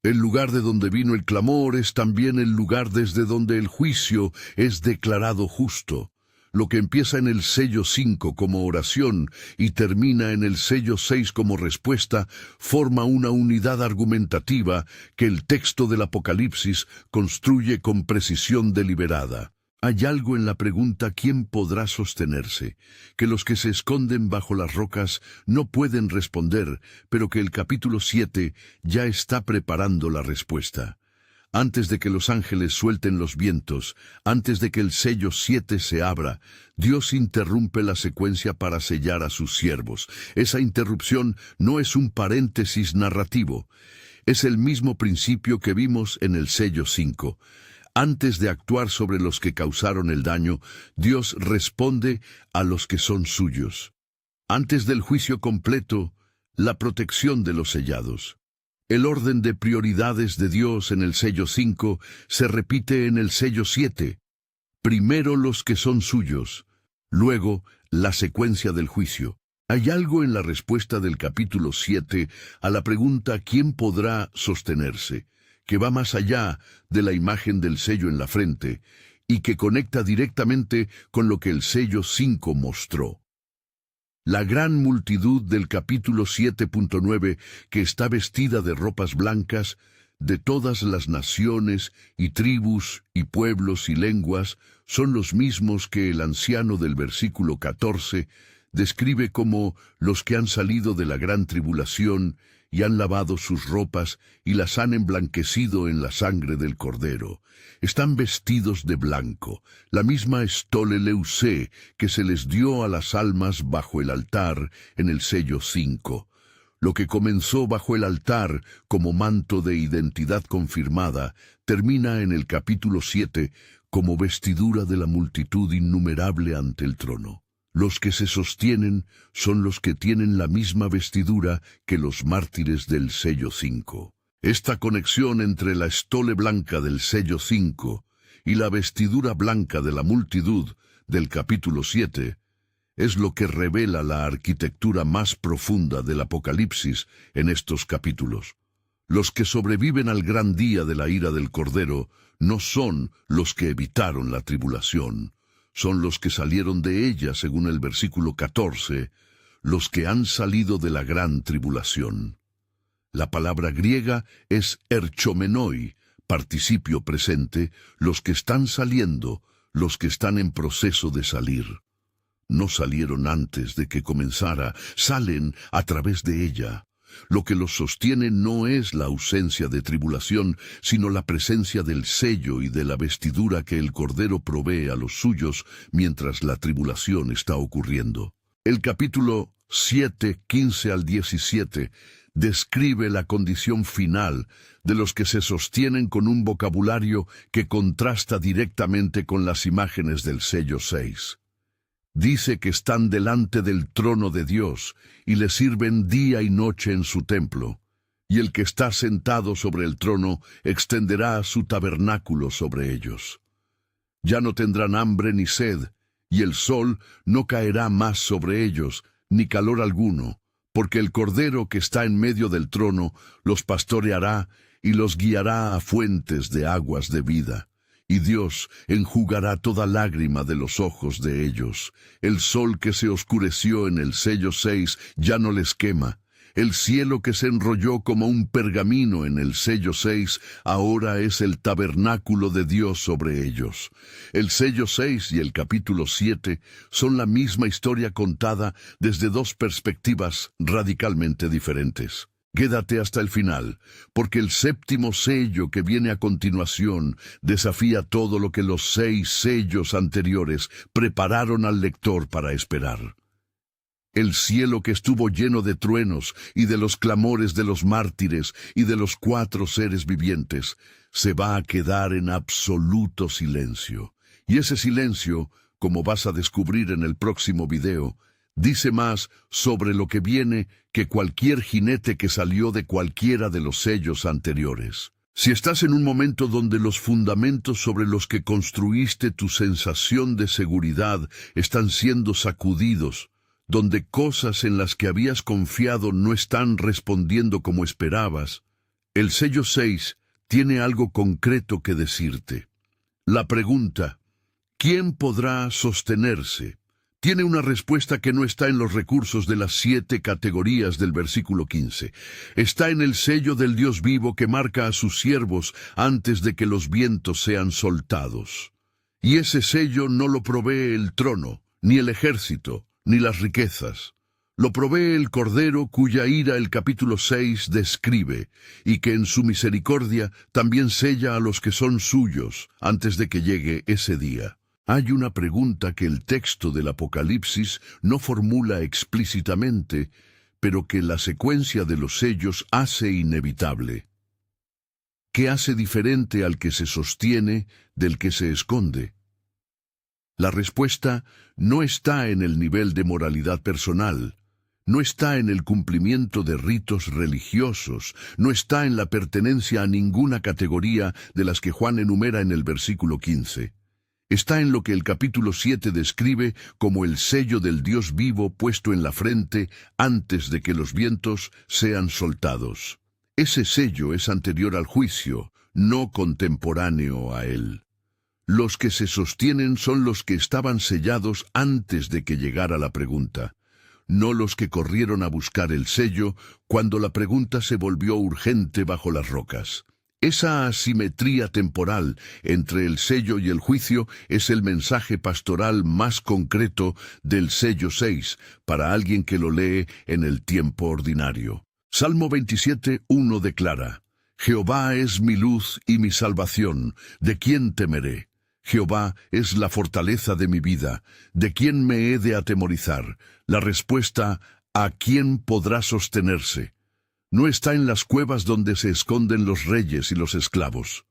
El lugar de donde vino el clamor es también el lugar desde donde el juicio es declarado justo. Lo que empieza en el sello 5 como oración y termina en el sello 6 como respuesta, forma una unidad argumentativa que el texto del Apocalipsis construye con precisión deliberada. Hay algo en la pregunta ¿quién podrá sostenerse?, que los que se esconden bajo las rocas no pueden responder, pero que el capítulo 7 ya está preparando la respuesta. Antes de que los ángeles suelten los vientos, antes de que el sello 7 se abra, Dios interrumpe la secuencia para sellar a sus siervos. Esa interrupción no es un paréntesis narrativo, es el mismo principio que vimos en el sello 5. Antes de actuar sobre los que causaron el daño, Dios responde a los que son suyos. Antes del juicio completo, la protección de los sellados. El orden de prioridades de Dios en el sello 5 se repite en el sello 7. Primero los que son suyos, luego la secuencia del juicio. Hay algo en la respuesta del capítulo 7 a la pregunta ¿quién podrá sostenerse?, que va más allá de la imagen del sello en la frente y que conecta directamente con lo que el sello 5 mostró. La gran multitud del capítulo 7.9, que está vestida de ropas blancas, de todas las naciones y tribus y pueblos y lenguas, son los mismos que el anciano del versículo 14 describe como los que han salido de la gran tribulación y han lavado sus ropas y las han emblanquecido en la sangre del Cordero. Están vestidos de blanco, la misma estole leusé que se les dio a las almas bajo el altar en el sello 5. Lo que comenzó bajo el altar como manto de identidad confirmada, termina en el capítulo 7 como vestidura de la multitud innumerable ante el trono. Los que se sostienen son los que tienen la misma vestidura que los mártires del sello 5. Esta conexión entre la estole blanca del sello 5 y la vestidura blanca de la multitud del capítulo 7 es lo que revela la arquitectura más profunda del Apocalipsis en estos capítulos. Los que sobreviven al gran día de la ira del Cordero no son los que evitaron la tribulación, son los que salieron de ella, según el versículo 14, los que han salido de la gran tribulación. La palabra griega es erchomenoi, participio presente, los que están saliendo, los que están en proceso de salir. No salieron antes de que comenzara, salen a través de ella. Lo que los sostiene no es la ausencia de tribulación, sino la presencia del sello y de la vestidura que el Cordero provee a los suyos mientras la tribulación está ocurriendo. El capítulo 7, 15 al 17, describe la condición final de los que se sostienen con un vocabulario que contrasta directamente con las imágenes del sello 6. Dice que están delante del trono de Dios y le sirven día y noche en su templo, y el que está sentado sobre el trono extenderá su tabernáculo sobre ellos. Ya no tendrán hambre ni sed, y el sol no caerá más sobre ellos, ni calor alguno, porque el Cordero que está en medio del trono los pastoreará y los guiará a fuentes de aguas de vida. Y Dios enjugará toda lágrima de los ojos de ellos. El sol que se oscureció en el sello 6 ya no les quema. El cielo que se enrolló como un pergamino en el sello 6 ahora es el tabernáculo de Dios sobre ellos. El sello 6 y el capítulo 7 son la misma historia contada desde dos perspectivas radicalmente diferentes. Quédate hasta el final, porque el séptimo sello que viene a continuación desafía todo lo que los 6 sellos anteriores prepararon al lector para esperar. El cielo que estuvo lleno de truenos y de los clamores de los mártires y de los 4 seres vivientes, se va a quedar en absoluto silencio. Y ese silencio, como vas a descubrir en el próximo video, dice más sobre lo que viene que cualquier jinete que salió de cualquiera de los sellos anteriores. Si estás en un momento donde los fundamentos sobre los que construiste tu sensación de seguridad están siendo sacudidos, donde cosas en las que habías confiado no están respondiendo como esperabas, el sello 6 tiene algo concreto que decirte. La pregunta, ¿quién podrá sostenerse?, tiene una respuesta que no está en los recursos de las 7 categorías del versículo 15. Está en el sello del Dios vivo que marca a sus siervos antes de que los vientos sean soltados. Y ese sello no lo provee el trono, ni el ejército, ni las riquezas. Lo provee el Cordero cuya ira el capítulo 6 describe, y que en su misericordia también sella a los que son suyos antes de que llegue ese día. Hay una pregunta que el texto del Apocalipsis no formula explícitamente, pero que la secuencia de los sellos hace inevitable. ¿Qué hace diferente al que se sostiene del que se esconde? La respuesta no está en el nivel de moralidad personal, no está en el cumplimiento de ritos religiosos, no está en la pertenencia a ninguna categoría de las que Juan enumera en el versículo 15. Está en lo que el capítulo 7 describe como el sello del Dios vivo puesto en la frente antes de que los vientos sean soltados. Ese sello es anterior al juicio, no contemporáneo a él. Los que se sostienen son los que estaban sellados antes de que llegara la pregunta, no los que corrieron a buscar el sello cuando la pregunta se volvió urgente bajo las rocas. Esa asimetría temporal entre el sello y el juicio es el mensaje pastoral más concreto del sello 6 para alguien que lo lee en el tiempo ordinario. Salmo 27:1 declara: Jehová es mi luz y mi salvación, ¿de quién temeré? Jehová es la fortaleza de mi vida, ¿de quién me he de atemorizar? La respuesta, ¿a quién podrá sostenerse? No está en las cuevas donde se esconden los reyes y los esclavos.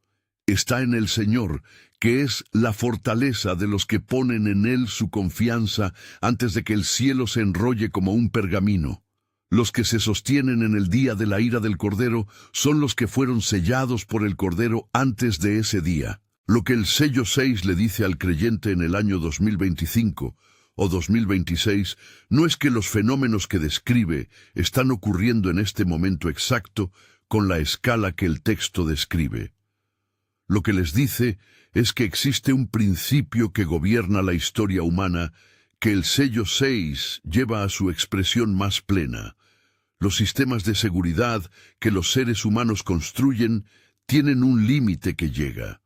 Está en el Señor, que es la fortaleza de los que ponen en Él su confianza antes de que el cielo se enrolle como un pergamino. Los que se sostienen en el día de la ira del Cordero son los que fueron sellados por el Cordero antes de ese día. Lo que el sello 6 le dice al creyente en el año 2025 o 2026 no es que los fenómenos que describe están ocurriendo en este momento exacto con la escala que el texto describe. Lo que les dice es que existe un principio que gobierna la historia humana que el sello 6 lleva a su expresión más plena. Los sistemas de seguridad que los seres humanos construyen tienen un límite que llega.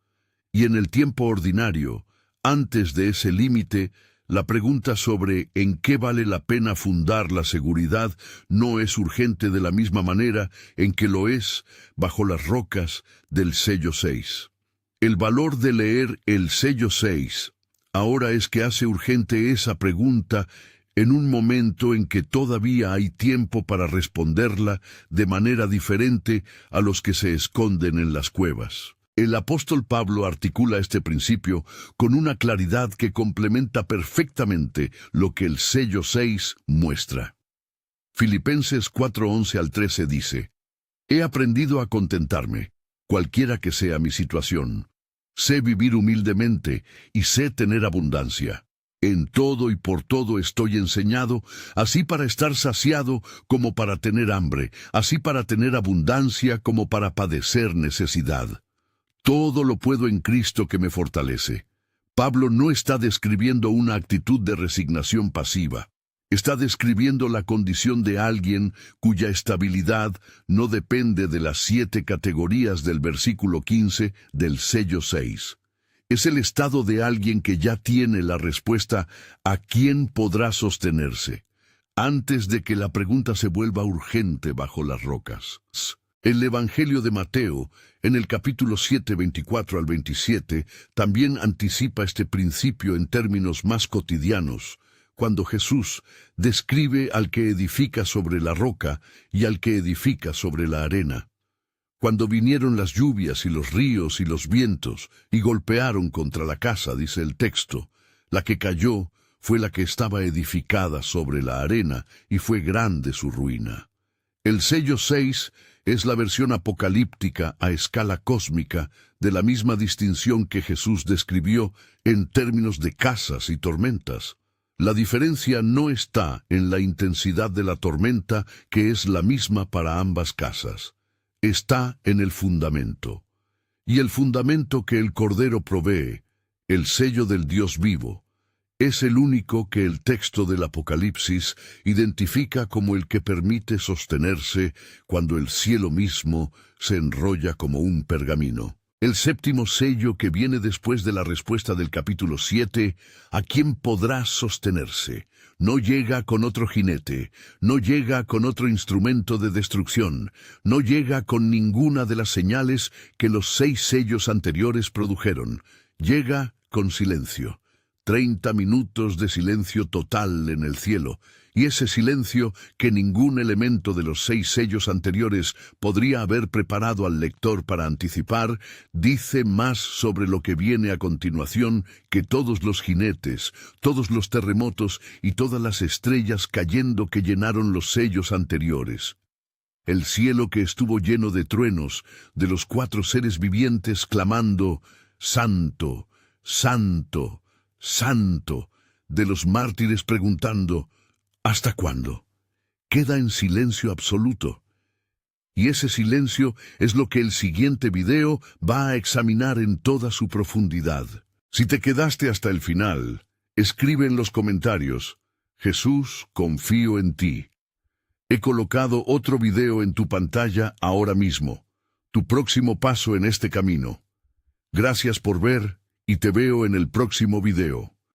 Y en el tiempo ordinario, antes de ese límite, la pregunta sobre en qué vale la pena fundar la seguridad no es urgente de la misma manera en que lo es bajo las rocas del sello 6. El valor de leer el sello 6 ahora es que hace urgente esa pregunta en un momento en que todavía hay tiempo para responderla de manera diferente a los que se esconden en las cuevas. El apóstol Pablo articula este principio con una claridad que complementa perfectamente lo que el sello 6 muestra. Filipenses 4:11 al 13 dice: He aprendido a contentarme, cualquiera que sea mi situación. Sé vivir humildemente y sé tener abundancia. En todo y por todo estoy enseñado, así para estar saciado como para tener hambre, así para tener abundancia como para padecer necesidad. Todo lo puedo en Cristo que me fortalece. Pablo no está describiendo una actitud de resignación pasiva. Está describiendo la condición de alguien cuya estabilidad no depende de las 7 categorías del versículo 15 del sello 6. Es el estado de alguien que ya tiene la respuesta a quién podrá sostenerse, antes de que la pregunta se vuelva urgente bajo las rocas. El Evangelio de Mateo, en el capítulo 7, 24 al 27, también anticipa este principio en términos más cotidianos, cuando Jesús describe al que edifica sobre la roca y al que edifica sobre la arena. Cuando vinieron las lluvias y los ríos y los vientos y golpearon contra la casa, dice el texto, la que cayó fue la que estaba edificada sobre la arena y fue grande su ruina. El sello 6 es la versión apocalíptica a escala cósmica de la misma distinción que Jesús describió en términos de casas y tormentas. La diferencia no está en la intensidad de la tormenta, que es la misma para ambas casas. Está en el fundamento. Y el fundamento que el Cordero provee, el sello del Dios vivo, es el único que el texto del Apocalipsis identifica como el que permite sostenerse cuando el cielo mismo se enrolla como un pergamino. El séptimo sello que viene después de la respuesta del capítulo 7, ¿a quién podrá sostenerse? No llega con otro jinete, no llega con otro instrumento de destrucción, no llega con ninguna de las señales que los 6 sellos anteriores produjeron. Llega con silencio. 30 minutos de silencio total en el cielo, y ese silencio que ningún elemento de los 6 sellos anteriores podría haber preparado al lector para anticipar, dice más sobre lo que viene a continuación que todos los jinetes, todos los terremotos y todas las estrellas cayendo que llenaron los sellos anteriores. El cielo que estuvo lleno de truenos, de los 4 seres vivientes clamando, «Santo, Santo, Santo», de los mártires preguntando, ¿hasta cuándo? Queda en silencio absoluto. Y ese silencio es lo que el siguiente video va a examinar en toda su profundidad. Si te quedaste hasta el final, escribe en los comentarios, «Jesús, confío en ti». He colocado otro video en tu pantalla ahora mismo, tu próximo paso en este camino. Gracias por ver y te veo en el próximo video.